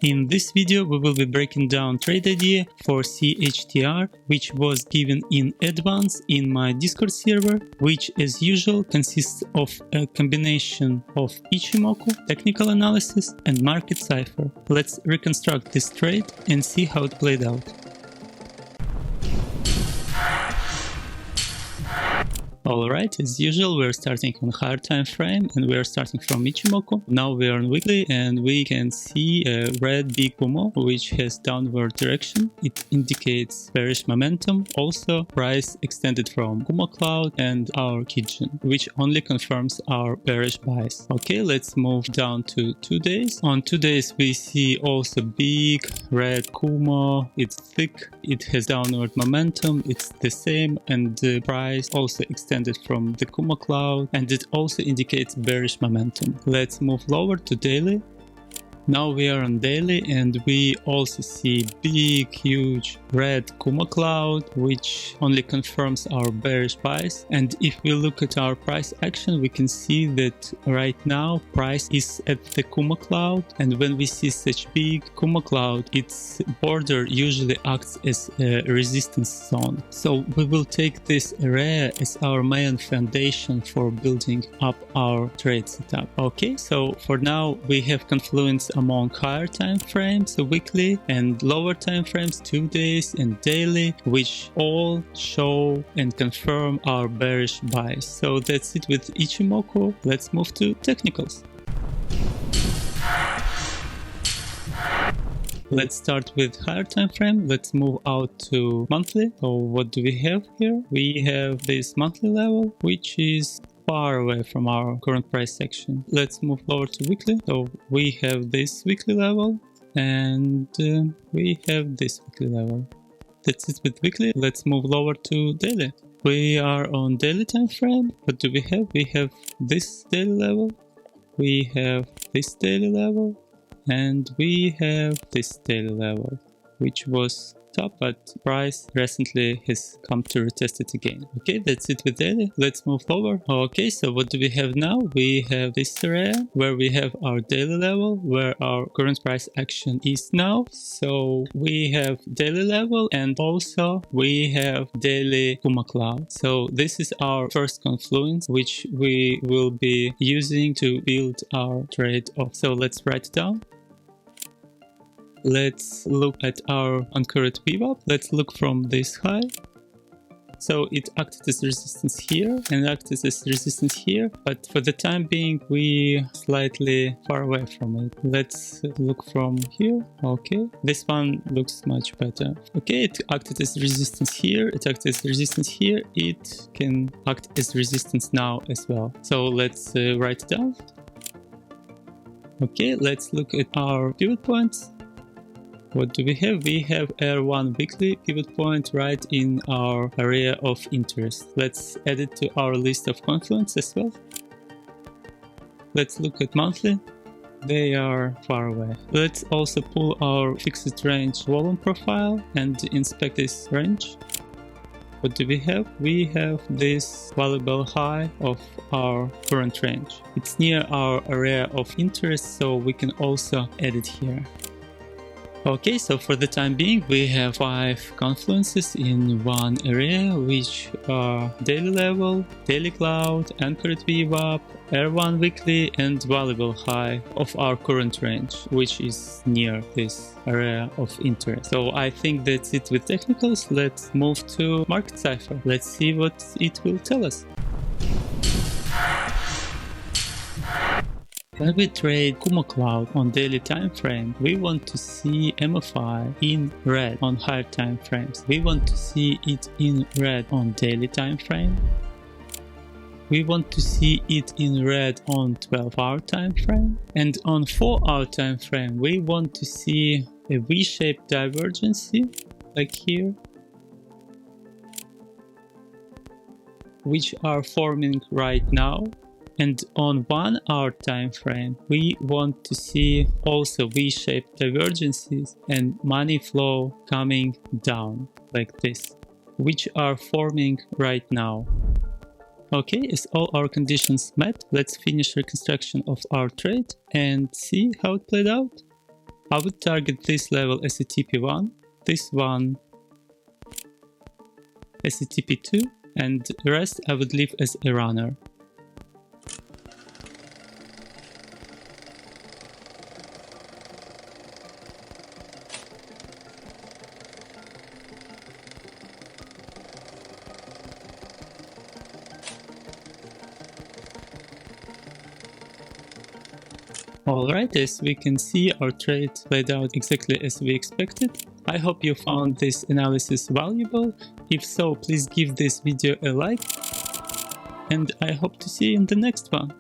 In this video we will be breaking down trade idea for CHTR, which was given in advance in my Discord server, which as usual consists of a combination of Ichimoku, technical analysis and Market Cipher. Let's reconstruct this trade and see how it played out. Alright, as usual, we're starting on higher time frame and we're starting from Ichimoku. Now we are on weekly and we can see a red big Kumo which has downward direction. It indicates bearish momentum. Also, price extended from Ichimoku Cloud and our Kijun, which only confirms our bearish bias. Okay, let's move down to 2 days. On 2 days we see also big red Kumo. It's thick, it has downward momentum, it's the same, and the price also extended from the Kumo Cloud, and it also indicates bearish momentum. Let's move lower to daily. Now we are on daily and we also see big huge red Kumo Cloud, which only confirms our bearish bias. And if we look at our price action, we can see that right now price is at the Kumo Cloud, and when we see such big Kumo Cloud, its border usually acts as a resistance zone. So we will take this area as our main foundation for building up our trade setup. Okay, so for now we have Confluence among higher time frames, weekly, and lower time frames, 2 days and daily, which all show and confirm our bearish bias. So that's it with Ichimoku. Let's move to technicals. Let's start with higher time frame. Let's move out to monthly. So what do we have here? We have this monthly level, which is far away from our current price section. Let's move lower to weekly. So we have this weekly level and we have this weekly level. That's it with weekly. Let's move lower to daily. We are on daily time frame. What do we have? We have this daily level, we have this daily level, and we have this daily level, which was top, but price recently has come to retest it again. Okay, that's it with daily. Let's move lower. Okay, so what do we have now? We have this area where we have our daily level, where our current price action is now. So we have daily level and also we have daily Kumo Cloud. So this is our first confluence, which we will be using to build our trade off. So let's write it down. Let's look at our uncurrent VWAP. Let's look from this high. So it acted as resistance here and acted as resistance here, but for the time being we slightly far away from it. Let's look from here. Okay, this one looks much better. Okay, it acted as resistance here, it acted as resistance here, it can act as resistance now as well. So let's write it down. Okay, let's look at our pivot points. What do we have? We have R1 weekly pivot point right in our area of interest. Let's add it to our list of Confluence as well. Let's look at monthly. They are far away. Let's also pull our fixed range volume profile and inspect this range. What do we have? We have this valuable high of our current range. It's near our area of interest, so we can also add it here. Okay, so for the time being we have 5 confluences in one area, which are daily level, daily cloud, anchored VWAP, R1 weekly, and valuable high of our current range, which is near this area of interest. So I think that's it with technicals. Let's move to Market Cipher. Let's see what it will tell us. When we trade Kumo Cloud on daily time frame, we want to see MFI in red on higher time frames. We want to see it in red on daily time frame. We want to see it in red on 12-hour time frame. And on 4-hour time frame, we want to see a V-shaped divergence like here, which are forming right now. And on 1 hour time frame, we want to see also V-shaped divergences and money flow coming down like this, which are forming right now. Okay, is all our conditions met? Let's finish reconstruction of our trade and see how it played out. I would target this level as a TP1, this one as a TP2, and the rest I would leave as a runner. Alright, as we can see, our trade played out exactly as we expected. I hope you found this analysis valuable. If so, please give this video a like, and I hope to see you in the next one.